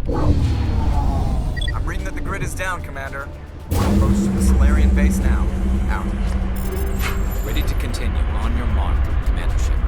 I'm reading that the grid is down, Commander. Approach to the Solarian base now. Out. Ready to continue. On your mark, Commander Shepard.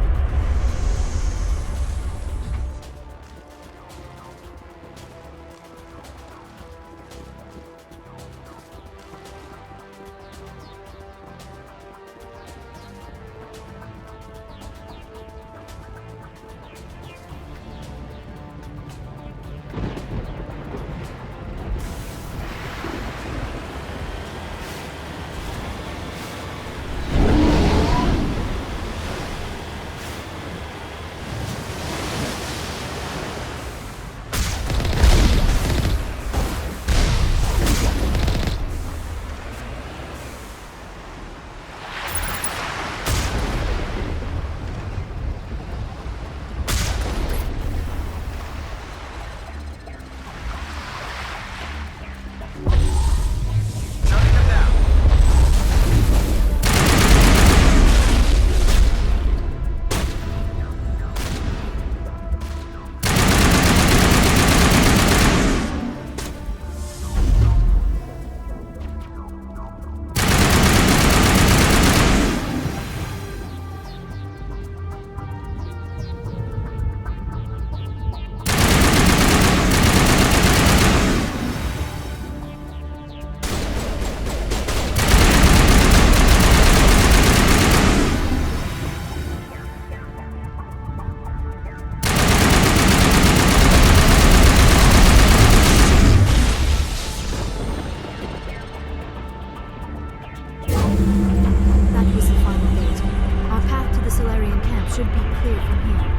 Should be clear from here.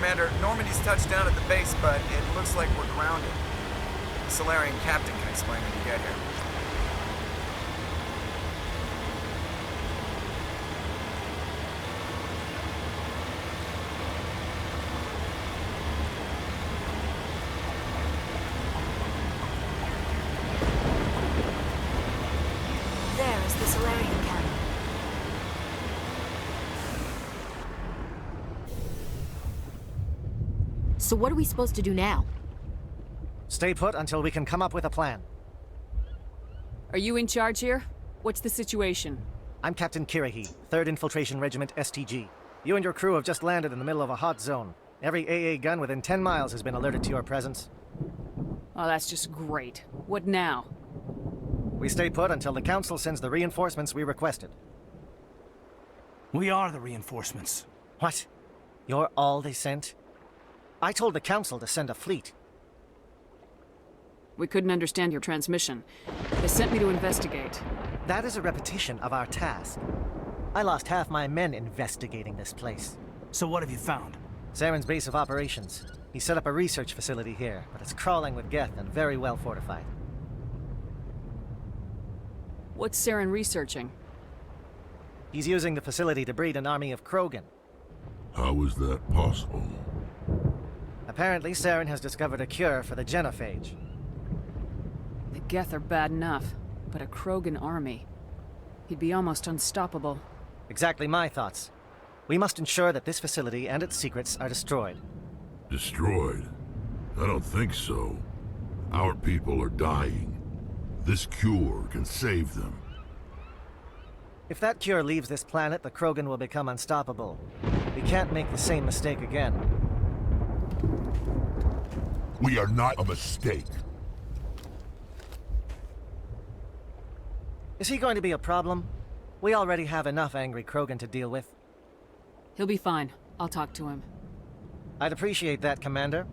Commander, Normandy's touched down at the base, but it looks like we're grounded. The Solarian captain can explain when you get here. There is the Solarian camp. So what are we supposed to do now? Stay put until we can come up with a plan. Are you in charge here? What's the situation? I'm Captain Kirrahe, 3rd Infiltration Regiment STG. You and your crew have just landed in the middle of a hot zone. Every AA gun within 10 miles has been alerted to your presence. Oh, that's just great. What now? We stay put until the Council sends the reinforcements we requested. We are the reinforcements. What? You're all they sent? I told the Council to send a fleet. We couldn't understand your transmission. They sent me to investigate. That is a repetition of our task. I lost half my men investigating this place. So what have you found? Saren's base of operations. He set up a research facility here, but it's crawling with Geth and very well fortified. What's Saren researching? He's using the facility to breed an army of Krogan. How is that possible? Apparently, Saren has discovered a cure for the genophage. The Geth are bad enough, but a Krogan army. He'd be almost unstoppable. Exactly my thoughts. We must ensure that this facility and its secrets are destroyed. Destroyed? I don't think so. Our people are dying. This cure can save them. If that cure leaves this planet, the Krogan will become unstoppable. We can't make the same mistake again. We are not a mistake. Is he going to be a problem? We already have enough angry Krogan to deal with. He'll be fine. I'll talk to him. I'd appreciate that, Commander.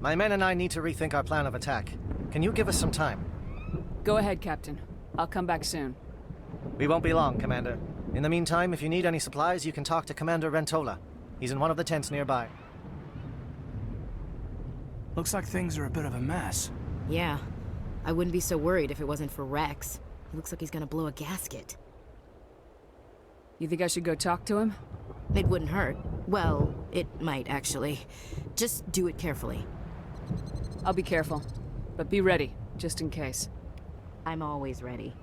My men and I need to rethink our plan of attack. Can you give us some time? Go ahead, Captain. I'll come back soon. We won't be long, Commander. In the meantime, if you need any supplies, you can talk to Commander Rentola. He's in one of the tents nearby. Looks like things are a bit of a mess. Yeah. I wouldn't be so worried if it wasn't for Rex. He looks like he's gonna blow a gasket. You think I should go talk to him? It wouldn't hurt. Well, it might, actually. Just do it carefully. I'll be careful. But be ready, just in case. I'm always ready.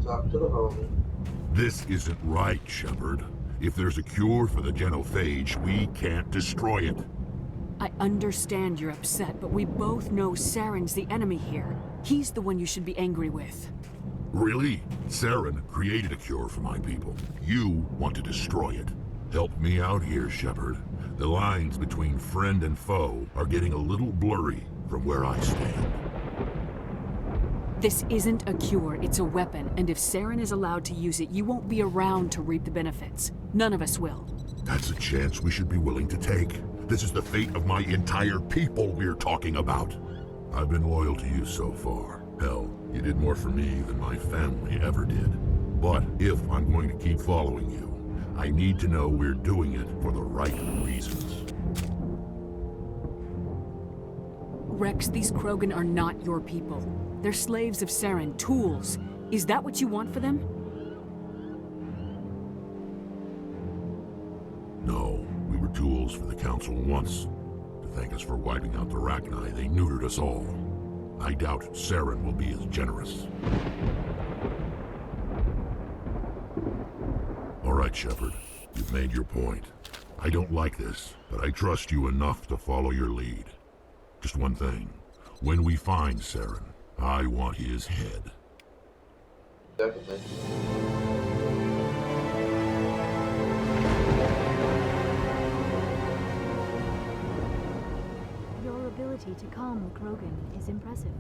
Talk to the homie. This isn't right, Shepard. If there's a cure for the genophage, we can't destroy it. I understand you're upset, but we both know Saren's the enemy here. He's the one you should be angry with. Really? Saren created a cure for my people. You want to destroy it. Help me out here, Shepard. The lines between friend and foe are getting a little blurry from where I stand. This isn't a cure, it's a weapon, and if Saren is allowed to use it, you won't be around to reap the benefits. None of us will. That's a chance we should be willing to take. This is the fate of my entire people we're talking about. I've been loyal to you so far. Hell, you did more for me than my family ever did. But if I'm going to keep following you, I need to know we're doing it for the right reasons. Rex, these Krogan are not your people. They're slaves of Saren, tools. Is that what you want for them? No, we were tools for the Council once. To thank us for wiping out the Rachni, they neutered us all. I doubt Saren will be as generous. All right, Shepard. You've made your point. I don't like this, but I trust you enough to follow your lead. Just one thing. When we find Saren, I want his head. Definitely. Your ability to calm the Krogan is impressive.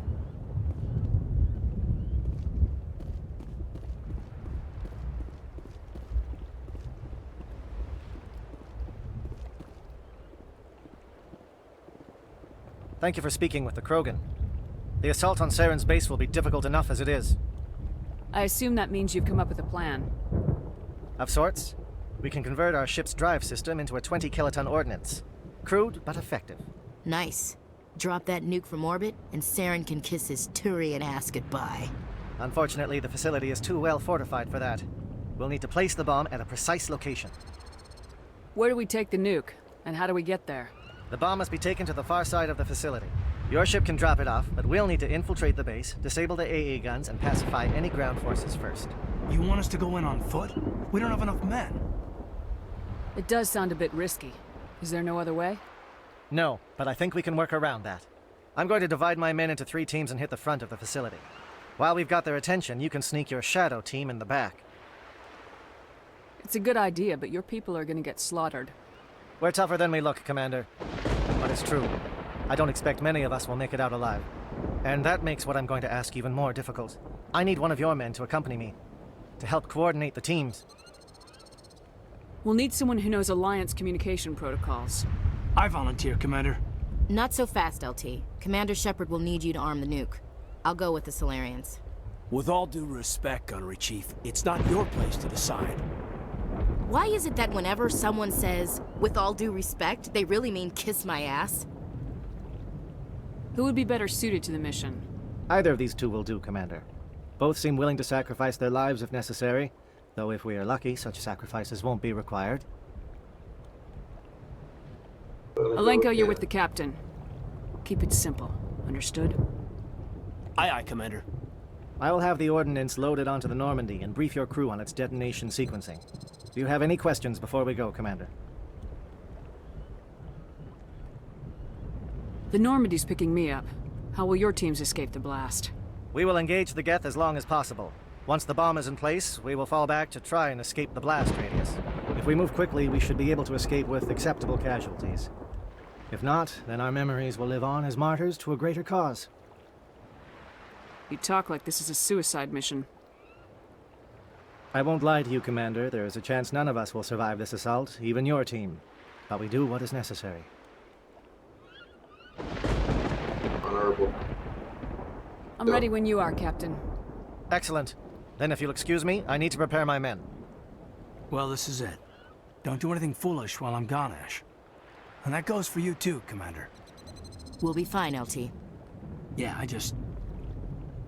Thank you for speaking with the Krogan. The assault on Saren's base will be difficult enough as it is. I assume that means you've come up with a plan. Of sorts. We can convert our ship's drive system into a 20-kiloton ordnance. Crude, but effective. Nice. Drop that nuke from orbit, and Saren can kiss his Turian ass goodbye. Unfortunately, the facility is too well fortified for that. We'll need to place the bomb at a precise location. Where do we take the nuke? And how do we get there? The bomb must be taken to the far side of the facility. Your ship can drop it off, but we'll need to infiltrate the base, disable the AA guns, and pacify any ground forces first. You want us to go in on foot? We don't have enough men. It does sound a bit risky. Is there no other way? No, but I think we can work around that. I'm going to divide my men into 3 teams and hit the front of the facility. While we've got their attention, you can sneak your shadow team in the back. It's a good idea, but your people are gonna get slaughtered. We're tougher than we look, Commander. But it's true. I don't expect many of us will make it out alive. And that makes what I'm going to ask even more difficult. I need one of your men to accompany me, to help coordinate the teams. We'll need someone who knows Alliance communication protocols. I volunteer, Commander. Not so fast, LT. Commander Shepard will need you to arm the nuke. I'll go with the Solarians. With all due respect, Gunnery Chief, it's not your place to decide. Why is it that whenever someone says, with all due respect, they really mean kiss my ass? Who would be better suited to the mission? Either of these 2 will do, Commander. Both seem willing to sacrifice their lives if necessary, though if we are lucky, such sacrifices won't be required. Alenko, you're with the captain. Keep it simple. Understood? Aye, aye, Commander. I will have the ordnance loaded onto the Normandy and brief your crew on its detonation sequencing. Do you have any questions before we go, Commander? The Normandy's picking me up. How will your teams escape the blast? We will engage the Geth as long as possible. Once the bomb is in place, we will fall back to try and escape the blast radius. If we move quickly, we should be able to escape with acceptable casualties. If not, then our memories will live on as martyrs to a greater cause. You talk like this is a suicide mission. I won't lie to you, Commander. There is a chance none of us will survive this assault, even your team. But we do what is necessary. Honorable. I'm ready when you are, Captain. Excellent. Then if you'll excuse me, I need to prepare my men. Well, this is it. Don't do anything foolish while I'm gone, Ash. And that goes for you too, Commander. We'll be fine, LT. Yeah,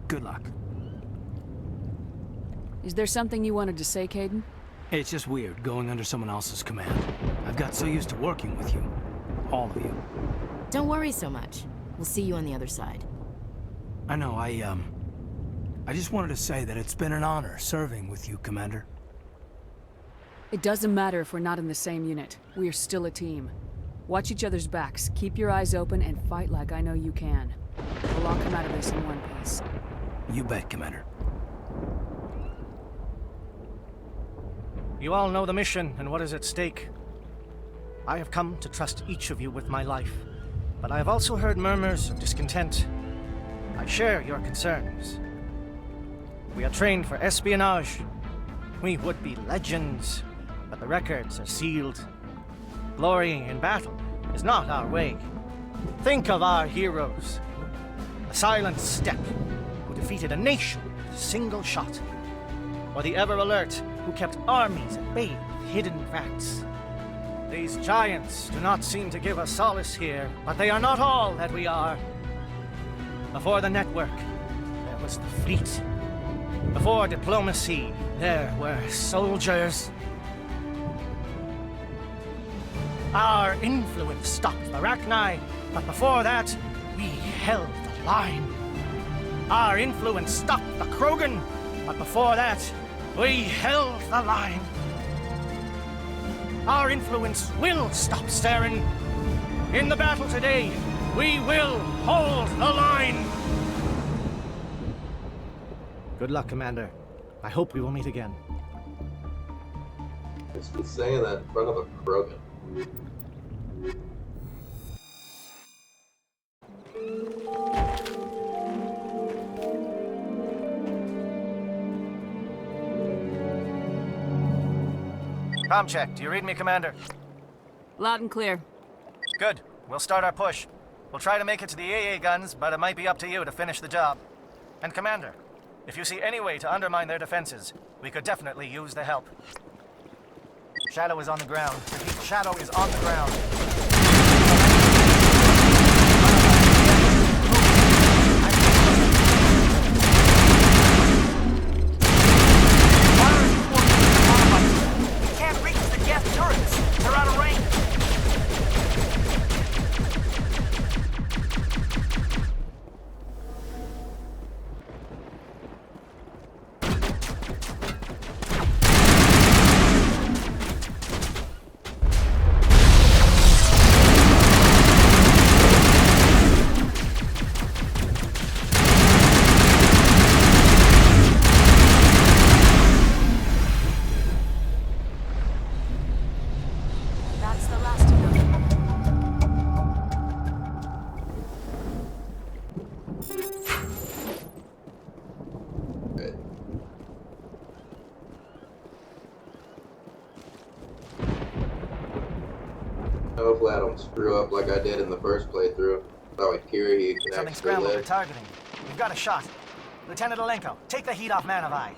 good luck. Is there something you wanted to say, Caden? It's just weird going under someone else's command. I've got so used to working with you. All of you. Don't worry so much. We'll see you on the other side. I know, I just wanted to say that it's been an honor serving with you, Commander. It doesn't matter if we're not in the same unit. We are still a team. Watch each other's backs, keep your eyes open, and fight like I know you can. We'll all come out of this in one piece. You bet, Commander. You all know the mission and what is at stake. I have come to trust each of you with my life, but I have also heard murmurs of discontent. I share your concerns. We are trained for espionage. We would be legends, but the records are sealed. Glory in battle is not our way. Think of our heroes. The silent step who defeated a nation with a single shot. Or the ever-alert who kept armies at bay with hidden facts. These giants do not seem to give us solace here, but they are not all that we are. Before the network, there was the fleet. Before diplomacy, there were soldiers. Our influence stopped the Rachni, but before that, we held the line. Our influence stopped the Krogan, but before that, we held the line. Our influence will stop Saren. In the battle today, we will hold the line. Good luck, Commander. I hope we will meet again. It's been saying that in front of a Krogan. Comm check. Do you read me, Commander? Loud and clear. Good. We'll start our push. We'll try to make it to the AA guns, but it might be up to you to finish the job. And Commander, if you see any way to undermine their defenses, we could definitely use the help. Shadow is on the ground. Repeat, Shadow is on the ground. We can't reach the Geth turrets. They're out of range. That's the last of them. Right. Hopefully I don't screw up like I did in the first playthrough. Thought with Kiri he can Something actually scrambled for live. targeting. We've got a shot. Lieutenant Alenko, take the heat off Man of Eye.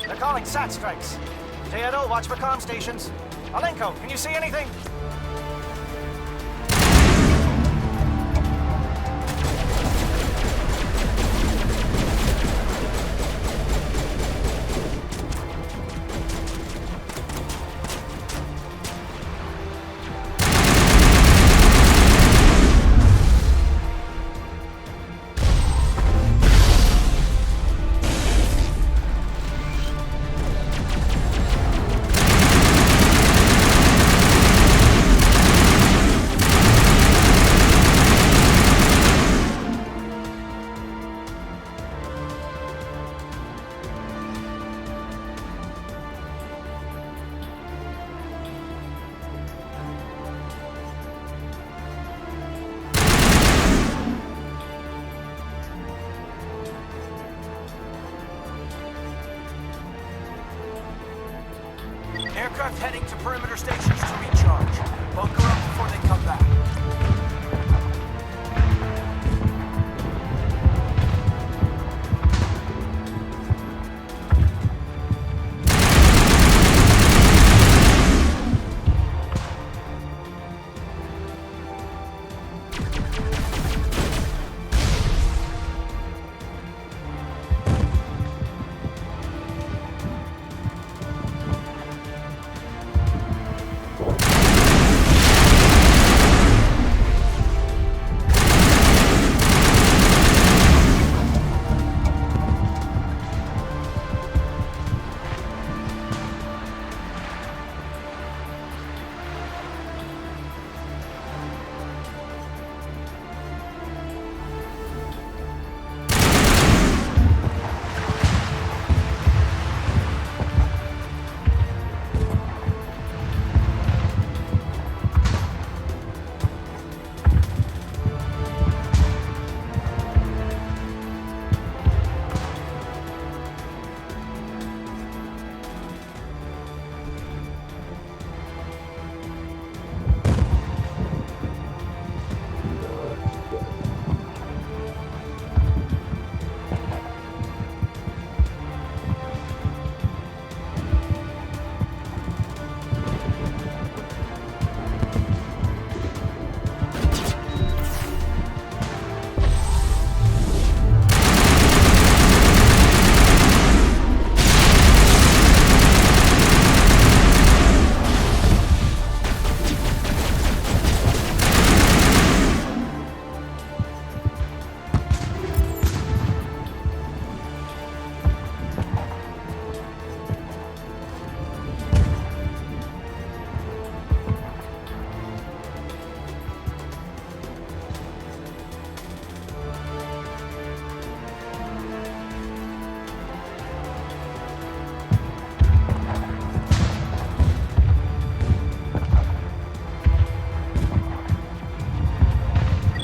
They're calling SAT strikes. Teodo, watch for comm stations. Alenko, can you see anything? Aircraft heading to perimeter stations to recharge. Bunker up before they come back.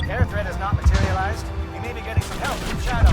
Care threat has not materialized. We may be getting some help from Shadow.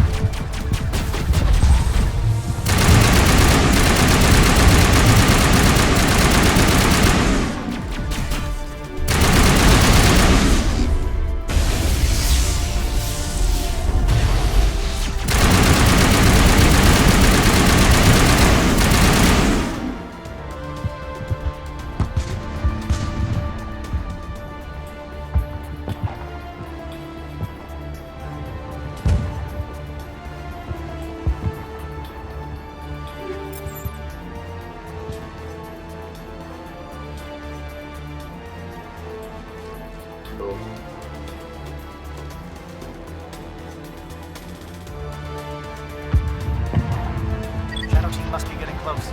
Shadow team must be getting close.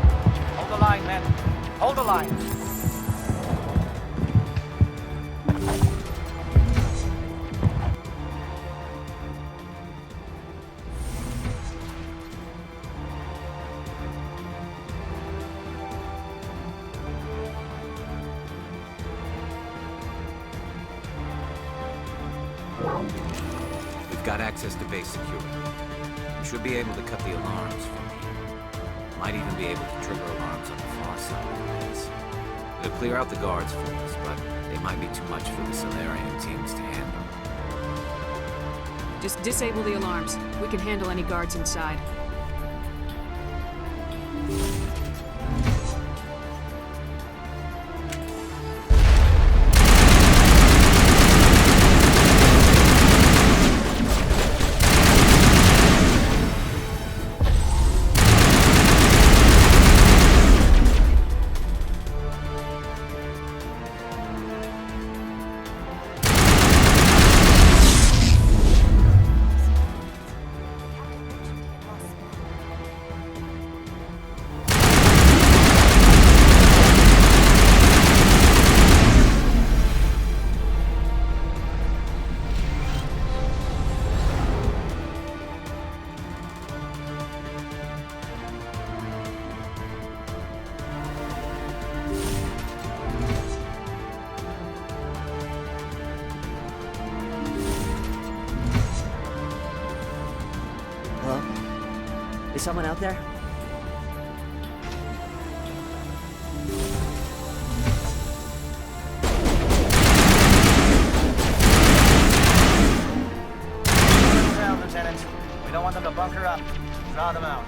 Hold the line, men. Hold the line. We've got access to base security. We should be able to cut the alarms from here. Might even be able to trigger alarms on the far side of the base. We'll clear out the guards for us, but they might be too much for the Solarian teams to handle. Just disable the alarms. We can handle any guards inside. Is someone out there? out.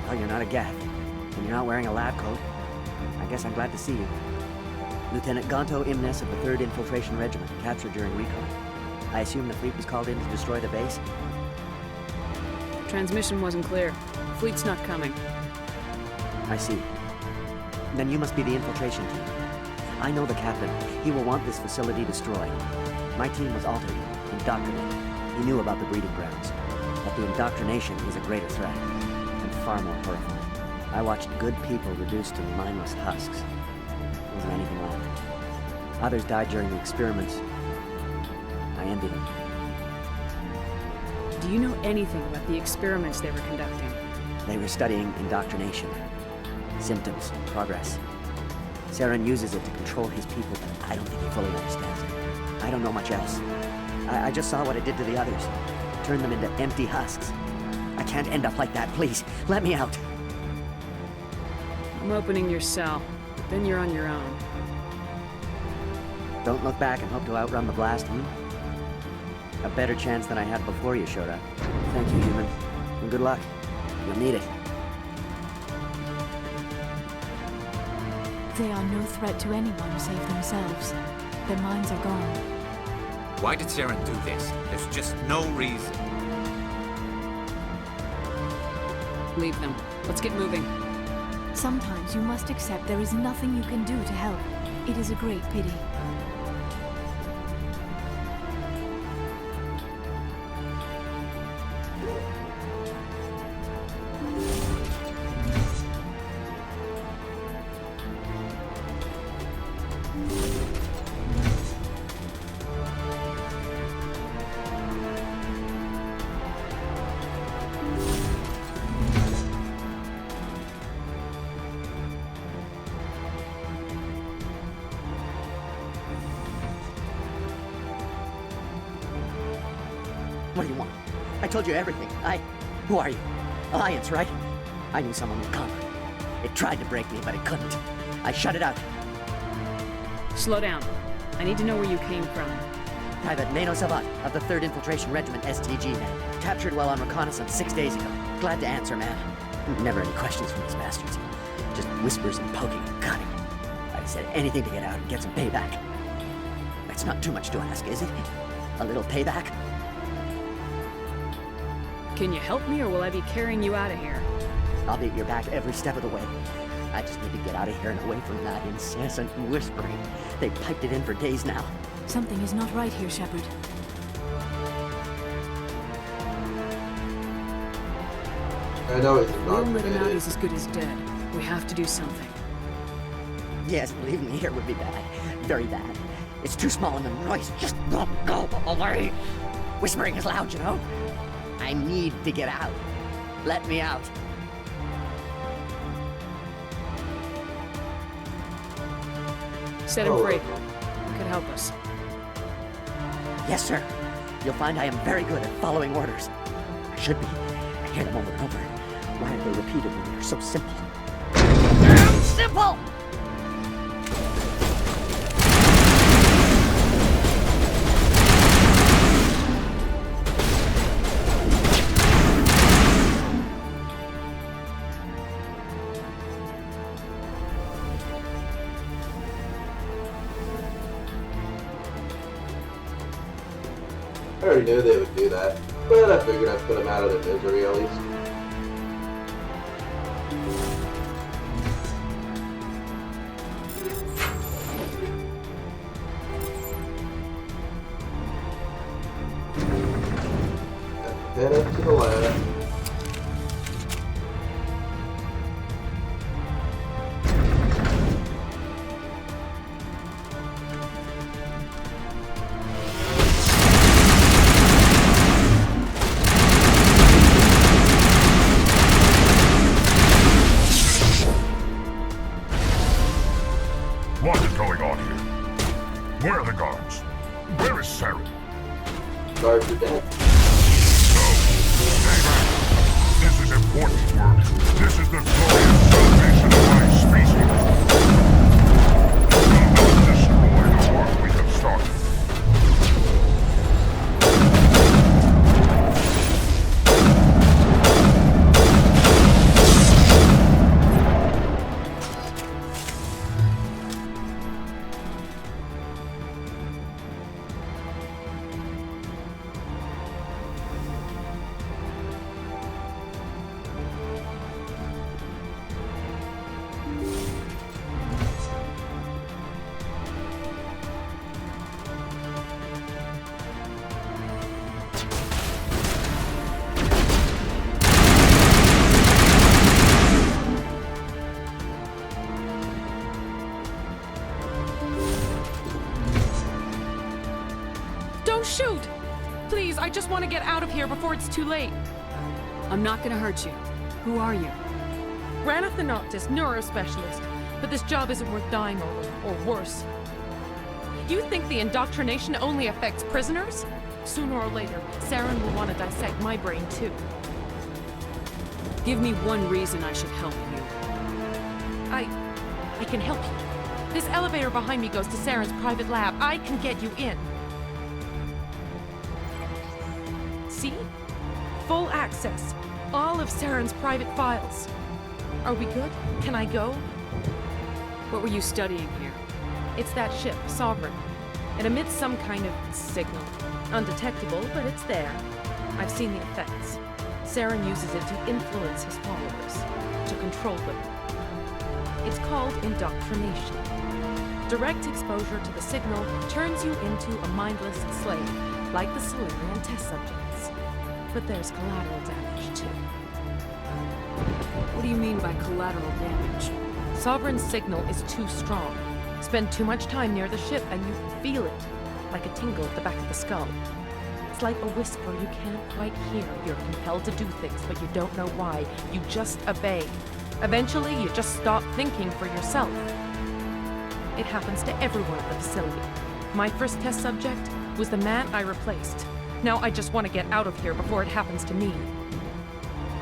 Well, you're not a Geth, and you're not wearing a lab coat. I guess I'm glad to see you. Lieutenant Gonto Imnes of the 3rd Infiltration Regiment, captured during recon. I assume the fleet was called in to destroy the base? Transmission wasn't clear. Fleet's not coming. I see. Then you must be the infiltration team. I know the captain. He will want this facility destroyed. My team was altered, indoctrinated. He knew about the breeding grounds. But the indoctrination is a greater threat, and far more horrifying. I watched good people reduced to mindless husks. There wasn't anything left. Others died during the experiments. I envy them. Do you know anything about the experiments they were conducting? They were studying indoctrination. Symptoms, progress. Saren uses it to control his people, but I don't think he fully understands it. I don't know much else. I just saw what it did to the others. Turned them into empty husks. I can't end up like that, please. Let me out. I'm opening your cell, but then you're on your own. Don't look back and hope to outrun the blast, A better chance than I had before you showed up. Thank you, human. And good luck. You'll need it. They are no threat to anyone save themselves. Their minds are gone. Why did Saren do this? There's just no reason. Leave them. Let's get moving. Sometimes you must accept there is nothing you can do to help. It is a great pity. What do you want? I told you everything. Who are you? Alliance, right? I knew someone would come. It tried to break me, but it couldn't. I shut it out. Slow down. I need to know where you came from. Private Mano Savat of the 3rd Infiltration Regiment STG, man. Captured while on reconnaissance 6 days ago. Glad to answer, man. Never any questions from these bastards. Just whispers and poking and cutting. I said anything to get out and get some payback. That's not too much to ask, is it? A little payback? Can you help me, or will I be carrying you out of here? I'll be at your back every step of the way. I just need to get out of here and away from that incessant whispering. They've piped it in for days now. Something is not right here, Shepard. I know he's Leon let him out, indoctrinated. he's as good as dead. We have to do something. Yes, leaving me here would be bad. Very bad. It's too small and the noise just won't go away. Whispering is loud, you know? I need to get out. Let me out. Set him Oh, free. well. It could help us. Yes, sir. You'll find I am very good at following orders. I should be. I hear them over and over. Why are they repeated when they're so simple? Damn simple! I already knew they would do that, but I figured I'd put them out of their misery at least. Head up to the lab. here before it's too late. I'm not gonna hurt you. Who are you? Ranna the Noctis, neurospecialist. But this job isn't worth dying over, or worse. You think the indoctrination only affects prisoners? Sooner or later, Saren will want to dissect my brain too. Give me one reason I should help you. I can help you. This elevator behind me goes to Saren's private lab. I can get you in. See? Full access. All of Saren's private files. Are we good? Can I go? What were you studying here? It's that ship, Sovereign. It emits some kind of signal. Undetectable, but it's there. I've seen the effects. Saren uses it to influence his followers, to control them. It's called indoctrination. Direct exposure to the signal turns you into a mindless slave, like the Salarian test subjects. But there's collateral damage, too. What do you mean by collateral damage? Sovereign's signal is too strong. Spend too much time near the ship and you feel it, like a tingle at the back of the skull. It's like a whisper you can't quite hear. You're compelled to do things, but you don't know why. You just obey. Eventually, you just stop thinking for yourself. It happens to everyone at the facility. My first test subject was the man I replaced. Now I just want to get out of here before it happens to me.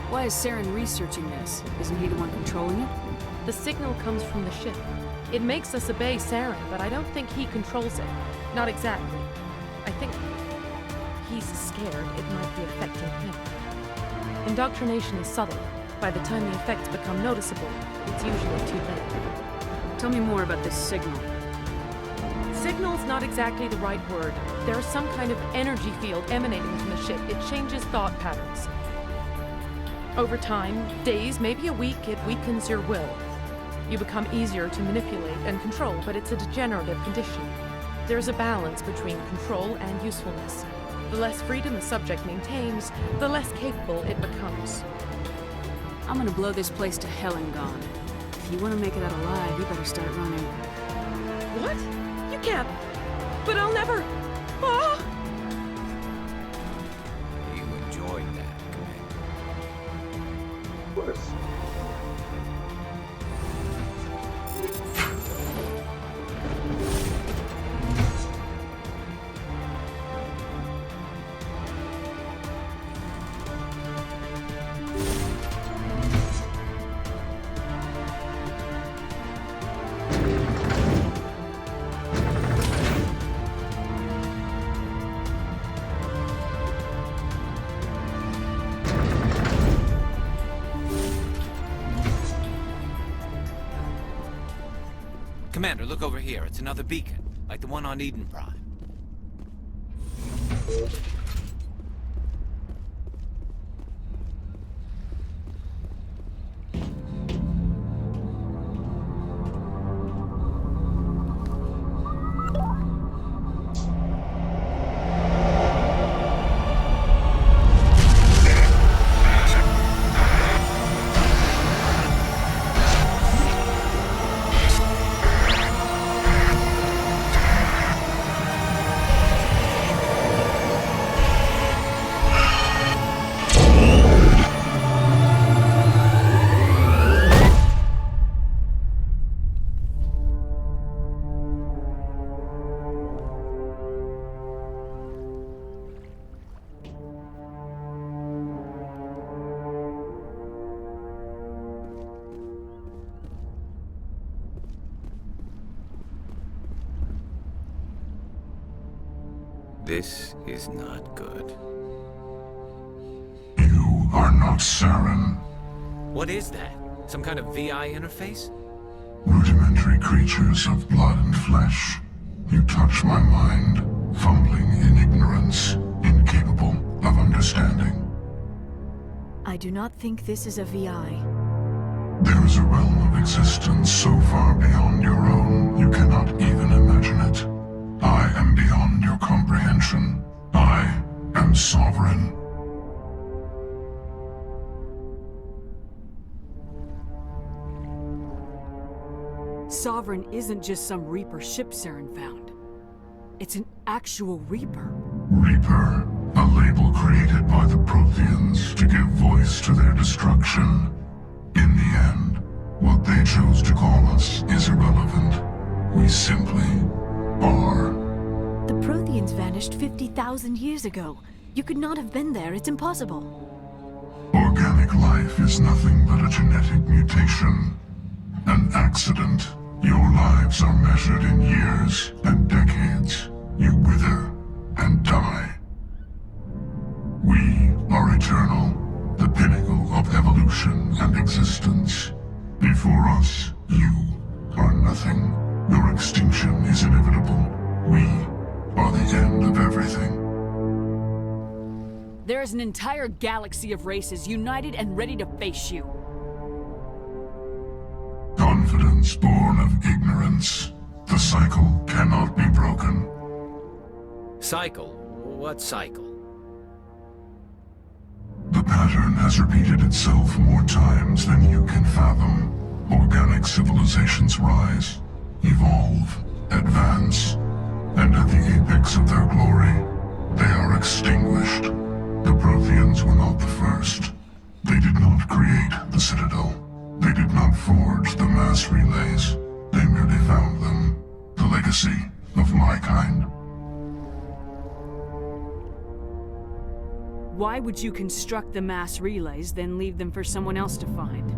Why is Saren researching this? Isn't he the one controlling it? The signal comes from the ship. It makes us obey Saren, but I don't think he controls it. Not exactly. I think he's scared it might be affecting him. Indoctrination is subtle. By the time the effects become noticeable, it's usually too late. Tell me more about this signal. Signal's not exactly the right word. There's some kind of energy field emanating from the ship. It changes thought patterns. Over time, days, maybe a week, it weakens your will. You become easier to manipulate and control, but it's a degenerative condition. There's a balance between control and usefulness. The less freedom the subject maintains, the less capable it becomes. I'm gonna blow this place to hell and gone. If you want to make it out alive, you better start running. What? You can't. But I'll never. Ah! You enjoyed that, Commander. Of course. Commander, look over here. It's another beacon, like the one on Eden Prime. This is not good. You are not Saren. What is that? Some kind of VI interface? Rudimentary creatures of blood and flesh. You touch my mind, fumbling in ignorance, incapable of understanding. I do not think this is a VI. There is a realm of existence so far beyond your own, you cannot even imagine it. I am beyond your comprehension. I am sovereign. Sovereign isn't just some Reaper ship Saren found. It's an actual Reaper. Reaper, a label created by the Protheans to give voice to their destruction. In the end, what they chose to call us is irrelevant. We simply are. The Protheans vanished 50,000 years ago. You could not have been there. It's impossible. Organic life is nothing but a genetic mutation. An accident. Your lives are measured in years and decades. You wither and die. We are eternal, the pinnacle of evolution and existence. Before us, you are nothing. Your extinction is inevitable. We are the end of everything. There is an entire galaxy of races united and ready to face you. Confidence born of ignorance. The cycle cannot be broken. Cycle? What cycle? The pattern has repeated itself more times than you can fathom. Organic civilizations rise, evolve, advance, and at the apex of their glory, they are extinguished. The Protheans were not the first. They did not create the Citadel. They did not forge the mass relays. They merely found them. The legacy of my kind. Why would you construct the mass relays, then leave them for someone else to find?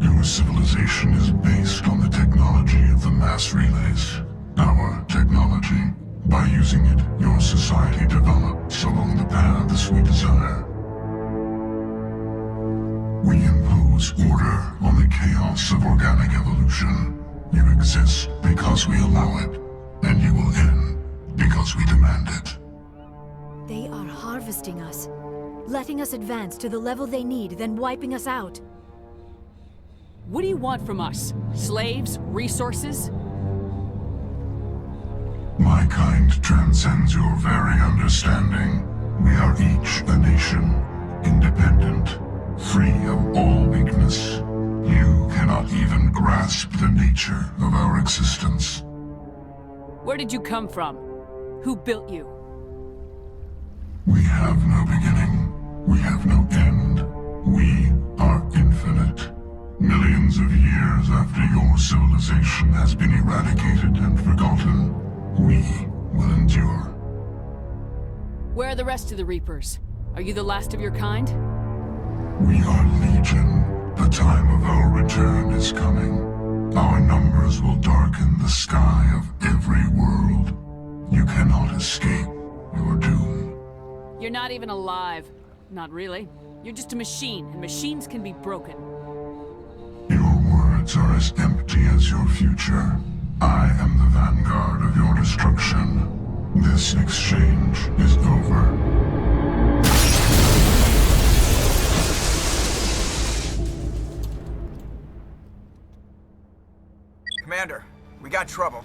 Your civilization is based on the technology of the mass relays. Our technology. By using it, your society develops along the paths we desire. We impose order on the chaos of organic evolution. You exist because we allow it, and you will end because we demand it. They are harvesting us, letting us advance to the level they need, then wiping us out. What do you want from us? Slaves? Resources? My kind transcends your very understanding. We are each a nation, independent, free of all weakness. You cannot even grasp the nature of our existence. Where did you come from? Who built you? We have no beginning. We have no end. We are infinite. Millions of years after your civilization has been eradicated and forgotten, we will endure. Where are the rest of the Reapers? Are you the last of your kind? We are Legion. The time of our return is coming. Our numbers will darken the sky of every world. You cannot escape your doom. You're not even alive. Not really. You're just a machine, and machines can be broken. Your words are as empty as your future. I am the vanguard of your destruction. This exchange is over. Commander, we got trouble.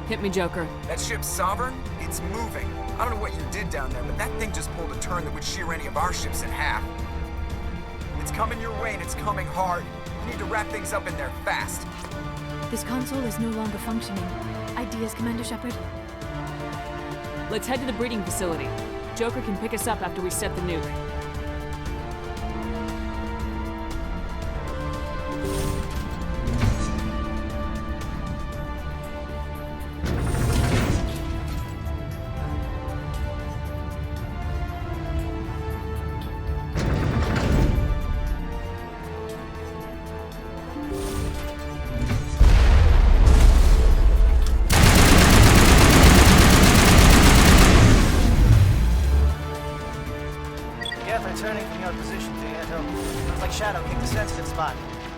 Hit me, Joker. That ship's Sovereign? It's moving. I don't know what you did down there, but that thing just pulled a turn that would shear any of our ships in half. It's coming your way and it's coming hard. You need to wrap things up in there fast. This console is no longer functioning. Ideas, Commander Shepard? Let's head to the breeding facility. Joker can pick us up after we set the nuke. Returning from your position, Tieto. Looks like Shadow kicked a sensitive spot.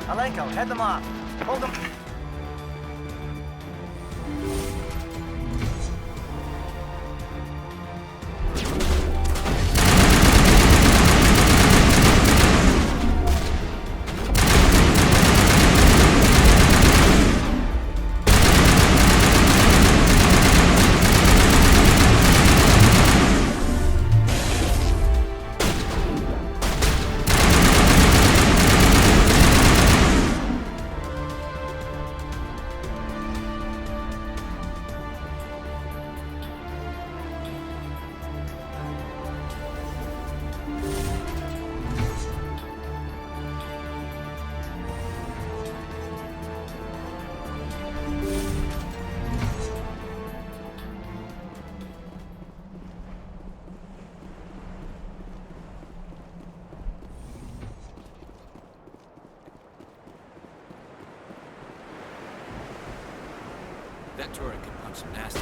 Alenko, head them off. Hold them. That turret could punch some nasty.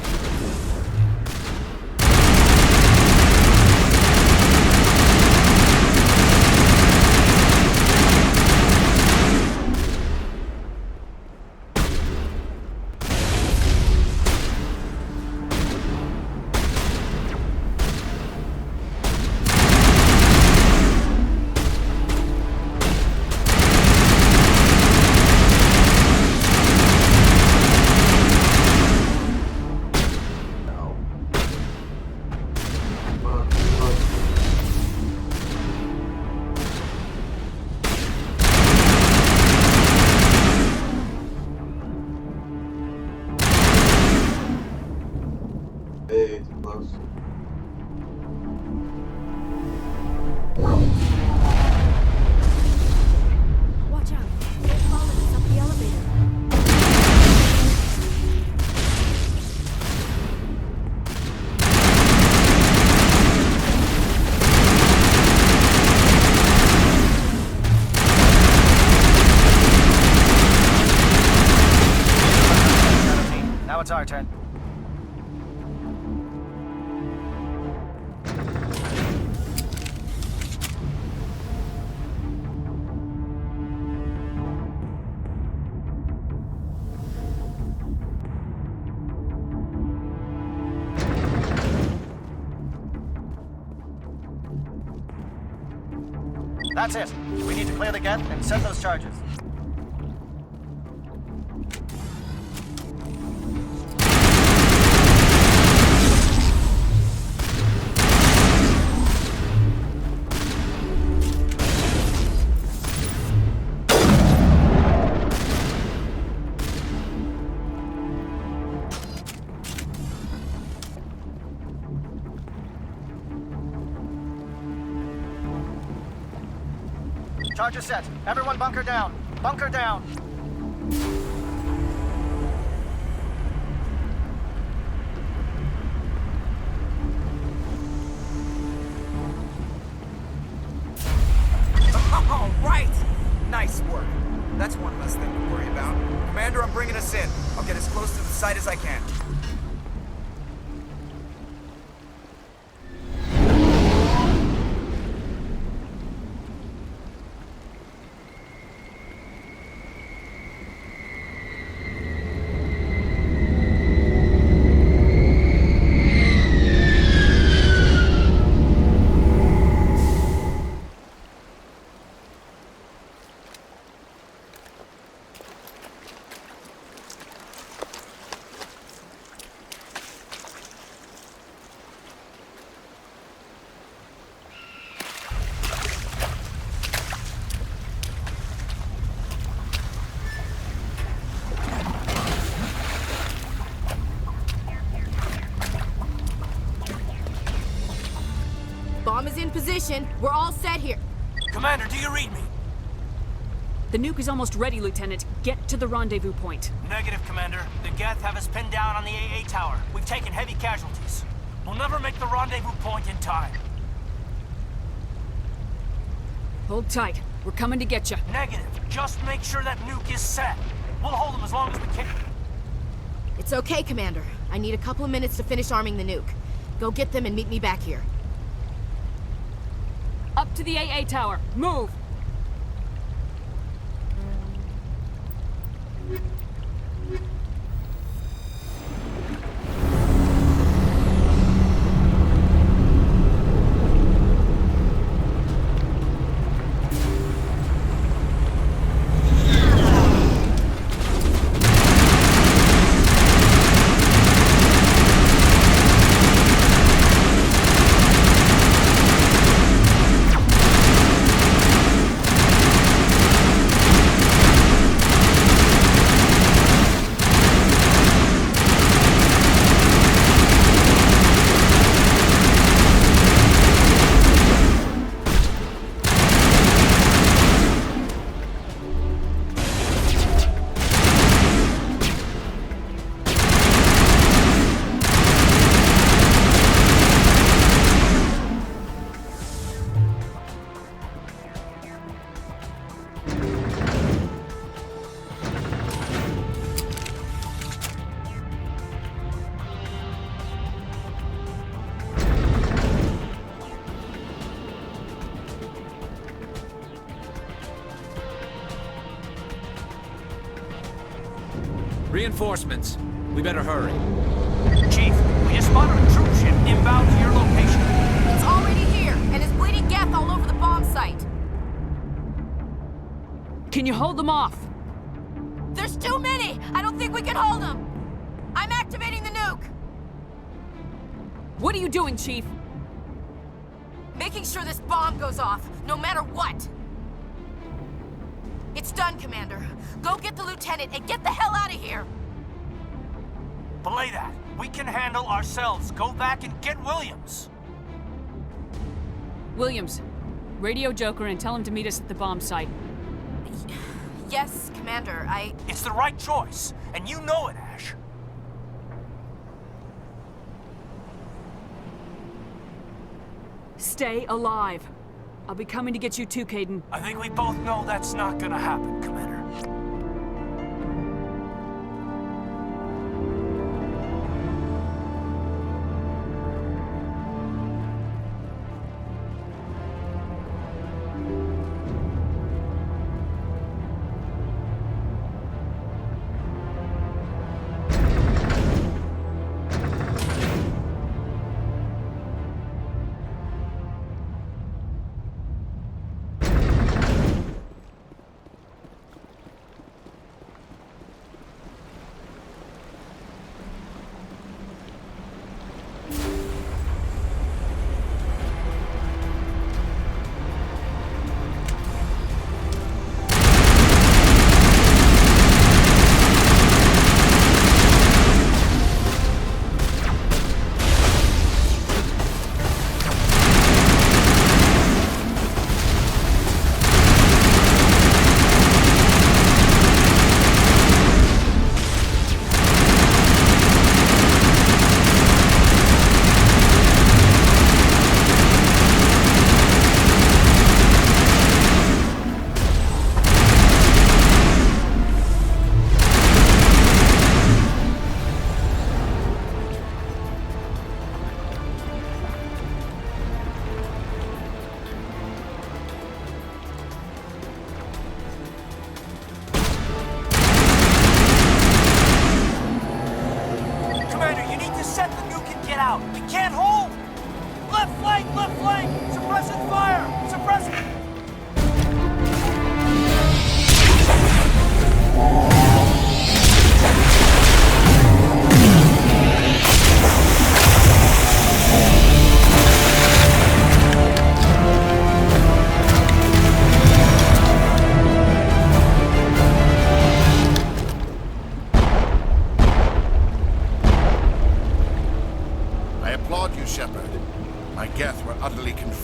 Hey, too close. Watch out. They're following us up the elevator. Now it's our turn. That's it. We need to clear the gate and set those charges. Charges set. Everyone bunker down. Bunker down. All right! Nice work. That's one less thing to worry about. Commander, I'm bringing us in. I'll get as close to the site as I can. Bomb is in position. We're all set here. Commander, do you read me? The nuke is almost ready, Lieutenant. Get to the rendezvous point. Negative, Commander. The Geth have us pinned down on the AA tower. We've taken heavy casualties. We'll never make the rendezvous point in time. Hold tight. We're coming to get you. Negative. Just make sure that nuke is set. We'll hold them as long as we can. It's okay, Commander. I need a couple of minutes to finish arming the nuke. Go get them and meet me back here. Up to the AA tower. Move! Reinforcements. We better hurry. Chief, we just spotted a troop ship inbound to your location. It's already here, and is bleeding Geth all over the bomb site. Can you hold them off? There's too many! I don't think we can hold them! I'm activating the nuke! What are you doing, Chief? Making sure this bomb goes off, no matter what! It's done, Commander. Go get the lieutenant and get the hell out of here! Belay that. We can handle ourselves. Go back and get Williams. Williams, radio Joker and tell him to meet us at the bomb site. Yes, Commander, It's the right choice, and you know it, Ash. Stay alive. I'll be coming to get you too, Kaidan. I think we both know that's not gonna happen, Commander.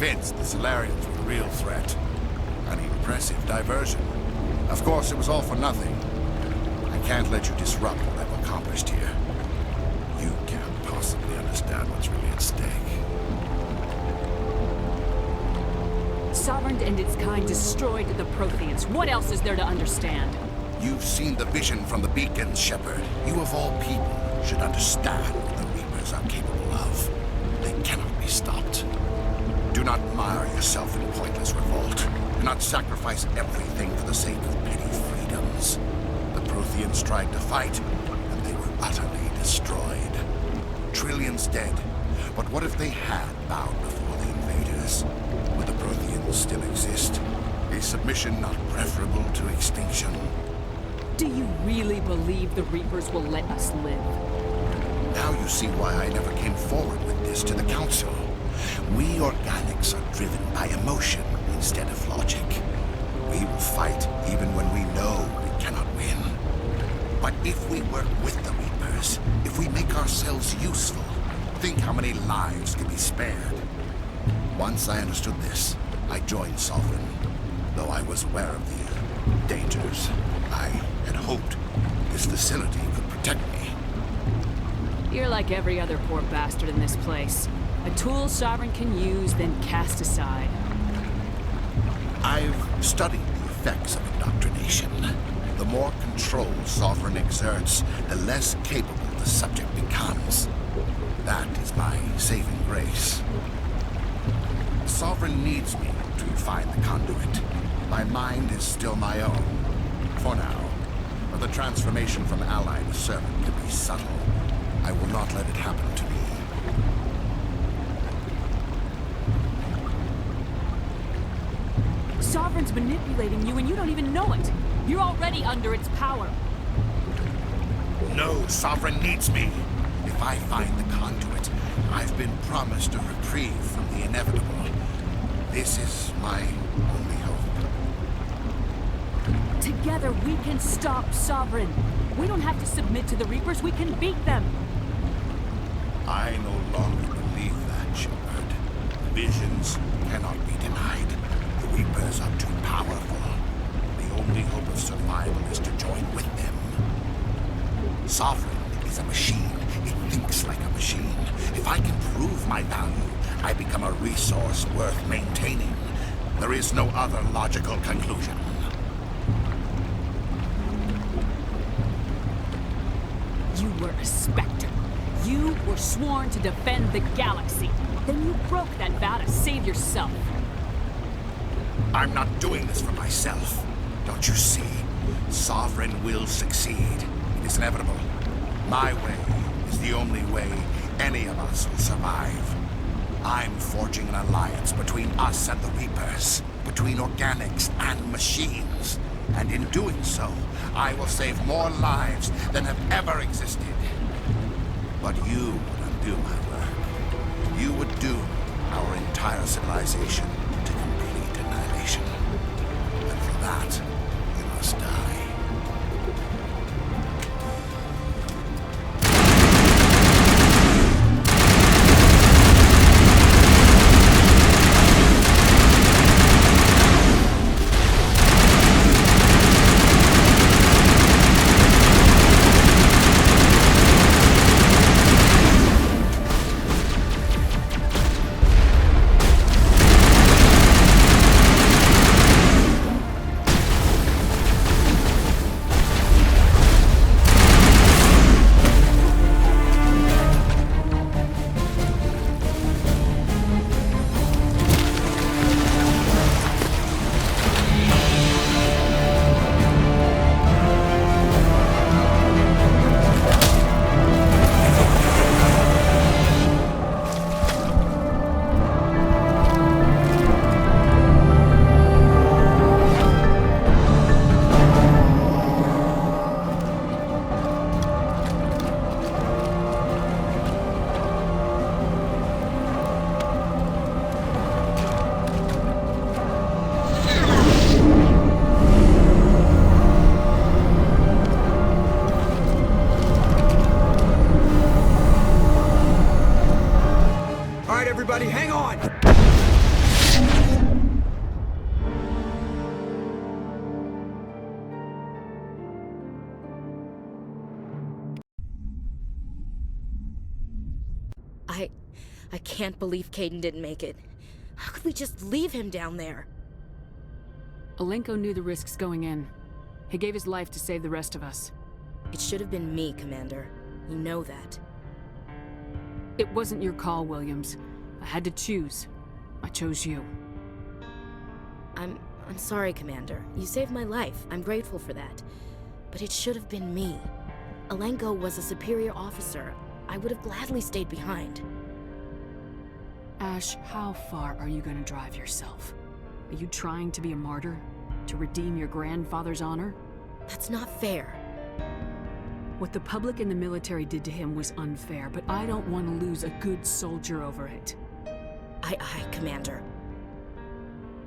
convinced the Solarians were a real threat. An impressive diversion. Of course, it was all for nothing. I can't let you disrupt what I've accomplished here. You can't possibly understand what's really at stake. Sovereign and its kind destroyed the Protheans. What else is there to understand? You've seen the vision from the beacons, Shepard. You of all people should understand what the Reapers are capable of. They cannot be stopped. Do not mire yourself in pointless revolt. Do not sacrifice everything for the sake of petty freedoms. The Protheans tried to fight, and they were utterly destroyed. Trillions dead. But what if they had bowed before the invaders? Would the Protheans still exist? Is submission not preferable to extinction? Do you really believe the Reapers will let us live? Now you see why I never came forward with this to the Council. We organics are driven by emotion instead of logic. We will fight even when we know we cannot win. But if we work with the Reapers, if we make ourselves useful, think how many lives can be spared. Once I understood this, I joined Sovereign, though I was aware of the dangers. I had hoped this facility could protect me. You're like every other poor bastard in this place. A tool Sovereign can use, then cast aside. I've studied the effects of indoctrination. The more control Sovereign exerts, the less capable the subject becomes. That is my saving grace. Sovereign needs me to find the conduit. My mind is still my own. For now. For the transformation from ally to servant to be subtle, I will not let it happen to me. Sovereign's manipulating you and you don't even know it. You're already under its power. No, Sovereign needs me. If I find the conduit, I've been promised a reprieve from the inevitable. This is my only hope. Together we can stop Sovereign. We don't have to submit to the Reapers, we can beat them. I no longer believe that, Shepard. Visions cannot be denied. The Reapers are too powerful. The only hope of survival is to join with them. Sovereign is a machine. It thinks like a machine. If I can prove my value, I become a resource worth maintaining. There is no other logical conclusion. You were a Spectre. You were sworn to defend the galaxy. Then you broke that vow to save yourself. I'm not doing this for myself. Don't you see? Sovereign will succeed. It is inevitable. My way is the only way any of us will survive. I'm forging an alliance between us and the Reapers, between organics and machines. And in doing so, I will save more lives than have ever existed. But you would undo my work. You would doom our entire civilization to complete annihilation. And for that, you must die. Everybody, hang on! I can't believe Kaidan didn't make it. How could we just leave him down there? Alenko knew the risks going in. He gave his life to save the rest of us. It should have been me, Commander. You know that. It wasn't your call, Williams. I had to choose. I chose you. I'm sorry, Commander. You saved my life. I'm grateful for that. But it should have been me. Alenko was a superior officer. I would have gladly stayed behind. Ash, how far are you going to drive yourself? Are you trying to be a martyr? To redeem your grandfather's honor? That's not fair. What the public and the military did to him was unfair, but I don't want to lose a good soldier over it. Aye, Commander.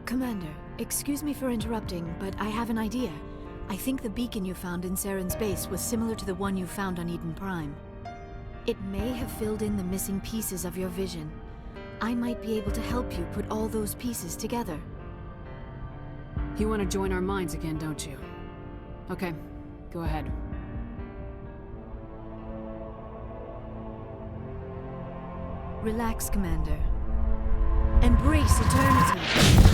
Commander, excuse me for interrupting, but I have an idea. I think the beacon you found in Saren's base was similar to the one you found on Eden Prime. It may have filled in the missing pieces of your vision. I might be able to help you put all those pieces together. You want to join our minds again, don't you? Okay, go ahead. Relax, Commander. Embrace eternity.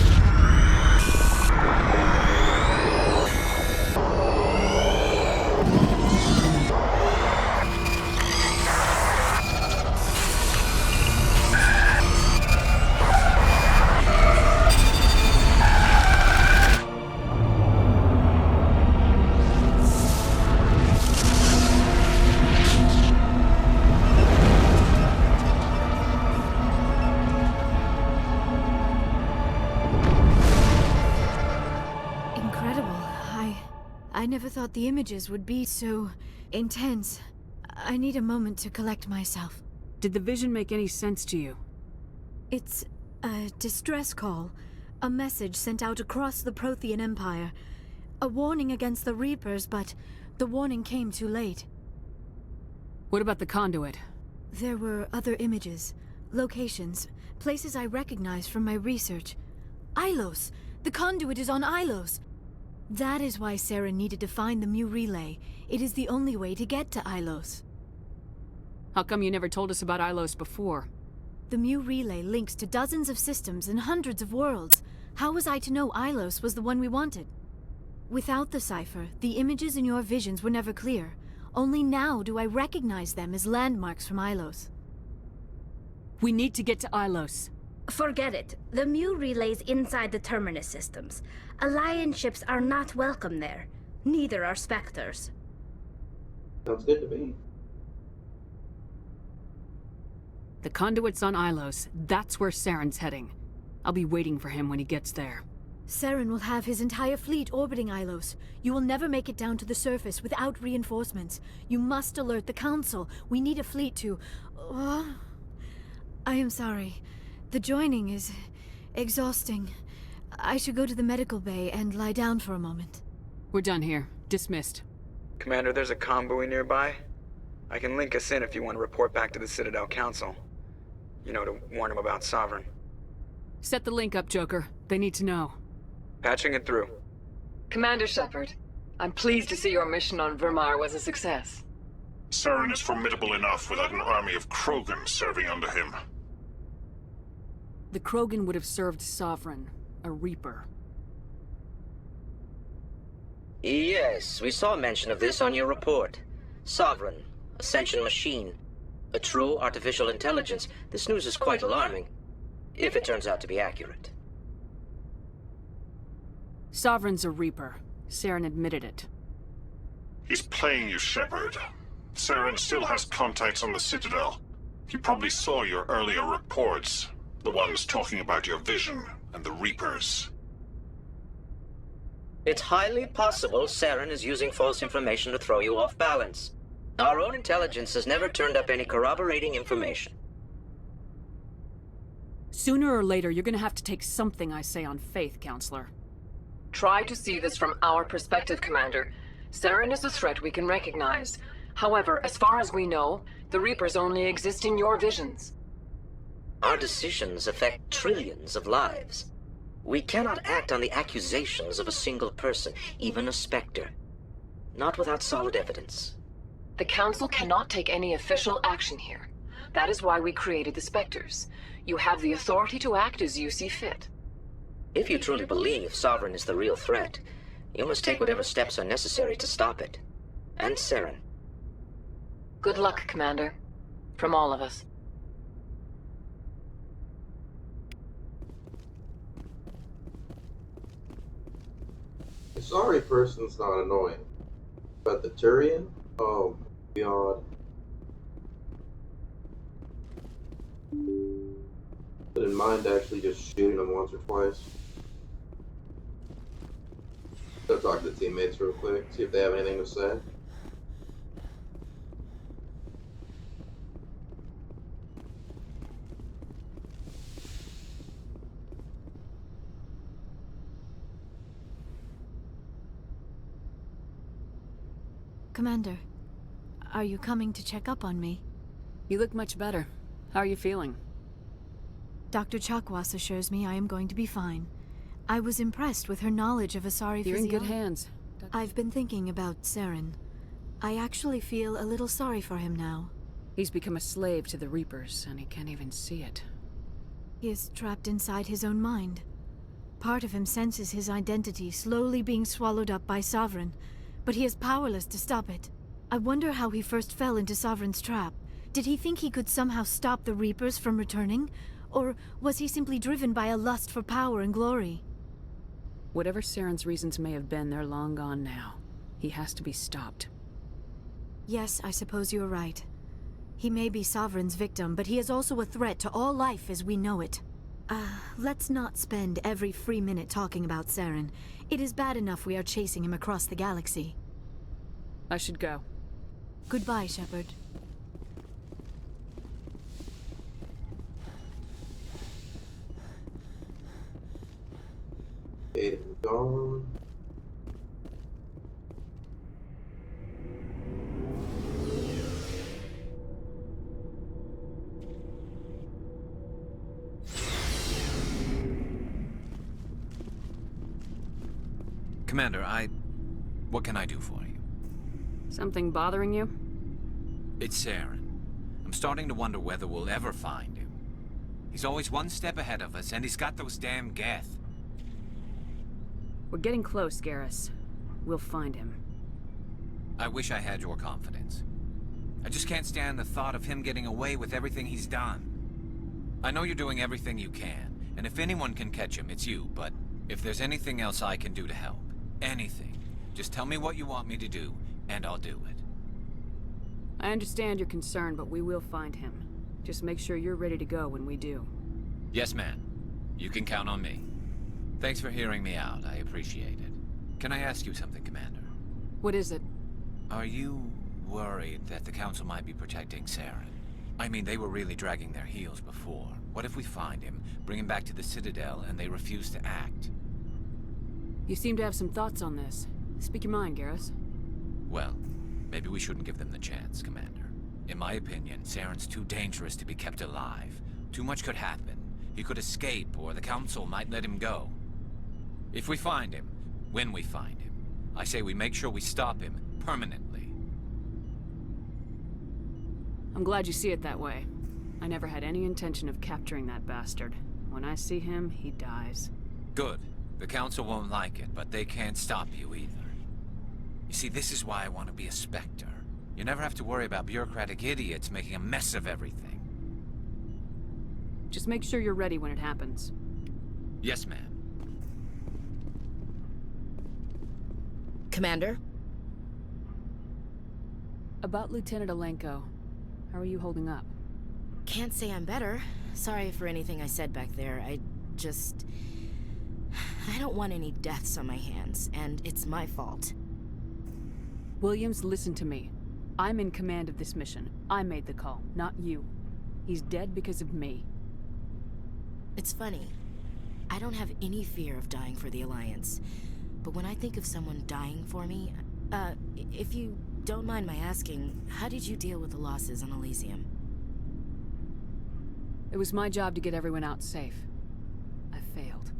I never thought the images would be so intense. I need a moment to collect myself. Did the vision make any sense to you? It's a distress call. A message sent out across the Prothean Empire. A warning against the Reapers, but the warning came too late. What about the conduit? There were other images, locations, places I recognized from my research. Ilos! The conduit is on Ilos! That is why Saren needed to find the Mu Relay. It is the only way to get to Ilos. How come you never told us about Ilos before? The Mu Relay links to dozens of systems and hundreds of worlds. How was I to know Ilos was the one we wanted? Without the cipher, the images in your visions were never clear. Only now do I recognize them as landmarks from Ilos. We need to get to Ilos. Forget it. The Mu Relay's inside the Terminus systems. Alliance ships are not welcome there. Neither are Spectres. Sounds good to me. The conduit's on Ilos. That's where Saren's heading. I'll be waiting for him when he gets there. Saren will have his entire fleet orbiting Ilos. You will never make it down to the surface without reinforcements. You must alert the Council. We need a fleet to... I am sorry. The joining is exhausting. I should go to the medical bay and lie down for a moment. We're done here. Dismissed. Commander, there's a convoy nearby. I can link us in if you want to report back to the Citadel Council. You know, to warn them about Sovereign. Set the link up, Joker. They need to know. Patching it through. Commander Shepard, I'm pleased to see your mission on Vermar was a success. Saren is formidable enough without an army of Krogan serving under him. The Krogan would have served Sovereign, a Reaper. Yes, we saw mention of this on your report. Sovereign, Ascension machine, a true artificial intelligence. This news is quite alarming, if it turns out to be accurate. Sovereign's a Reaper. Saren admitted it. He's playing you, Shepard. Saren still has contacts on the Citadel. He probably saw your earlier reports. The ones talking about your vision and the Reapers. It's highly possible Saren is using false information to throw you off balance. Our own intelligence has never turned up any corroborating information. Sooner or later, you're gonna have to take something I say on faith, Counselor. Try to see this from our perspective, Commander. Saren is a threat we can recognize. However, as far as we know, the Reapers only exist in your visions. Our decisions affect trillions of lives. We cannot act on the accusations of a single person, even a Spectre. Not without solid evidence. The Council cannot take any official action here. That is why we created the Spectres. You have the authority to act as you see fit. If you truly believe Sovereign is the real threat, you must take whatever steps are necessary to stop it. And Saren. Good luck, Commander. From all of us. The sorry person's not annoying. But the Turian? Oh my god. Didn't mind actually just shooting them once or twice. Go talk to the teammates real quick, see if they have anything to say. Commander, are you coming to check up on me? You look much better. How are you feeling? Dr. Chakwas assures me I am going to be fine. I was impressed with her knowledge of Asari You're in good physiology. hands. I've been thinking about Saren. I actually feel a little sorry for him now. He's become a slave to the Reapers, and he can't even see it. He is trapped inside his own mind. Part of him senses his identity slowly being swallowed up by Sovereign, but he is powerless to stop it. I wonder how he first fell into Sovereign's trap. Did he think he could somehow stop the Reapers from returning? Or was he simply driven by a lust for power and glory? Whatever Saren's reasons may have been, they're long gone now. He has to be stopped. Yes, I suppose you're right. He may be Sovereign's victim, but he is also a threat to all life as we know it. Let's not spend every free minute talking about Saren. It is bad enough we are chasing him across the galaxy. I should go. Goodbye, Shepard. Aiden gone. Commander, what can I do for you? Something bothering you? It's Saren. I'm starting to wonder whether we'll ever find him. He's always one step ahead of us, and he's got those damn Geth. We're getting close, Garrus. We'll find him. I wish I had your confidence. I just can't stand the thought of him getting away with everything he's done. I know you're doing everything you can, and if anyone can catch him, it's you, but if there's anything else I can do to help, anything, just tell me what you want me to do, and I'll do it. I understand your concern, but we will find him. Just make sure you're ready to go when we do. Yes, ma'am. You can count on me. Thanks for hearing me out. I appreciate it. Can I ask you something, Commander? What is it? Are you worried that the Council might be protecting Saren? I mean, they were really dragging their heels before. What if we find him, bring him back to the Citadel, and they refuse to act? You seem to have some thoughts on this. Speak your mind, Garrus. Well, maybe we shouldn't give them the chance, Commander. In my opinion, Saren's too dangerous to be kept alive. Too much could happen. He could escape, or the Council might let him go. If we find him, when we find him, I say we make sure we stop him permanently. I'm glad you see it that way. I never had any intention of capturing that bastard. When I see him, he dies. Good. The Council won't like it, but they can't stop you either. You see, this is why I want to be a Spectre. You never have to worry about bureaucratic idiots making a mess of everything. Just make sure you're ready when it happens. Yes, ma'am. Commander? About Lieutenant Alenko. How are you holding up? Can't say I'm better. Sorry for anything I said back there. I don't want any deaths on my hands, and it's my fault. Williams, listen to me. I'm in command of this mission. I made the call, not you. He's dead because of me. It's funny. I don't have any fear of dying for the Alliance. But when I think of someone dying for me, if you don't mind my asking, how did you deal with the losses on Elysium? It was my job to get everyone out safe. I failed.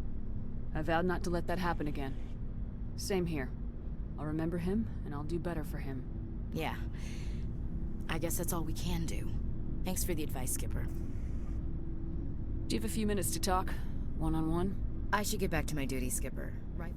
I vowed not to let that happen again. Same here. I'll remember him, and I'll do better for him. Yeah. I guess that's all we can do. Thanks for the advice, Skipper. Do you have a few minutes to talk? One-on-one? I should get back to my duty, Skipper. Right?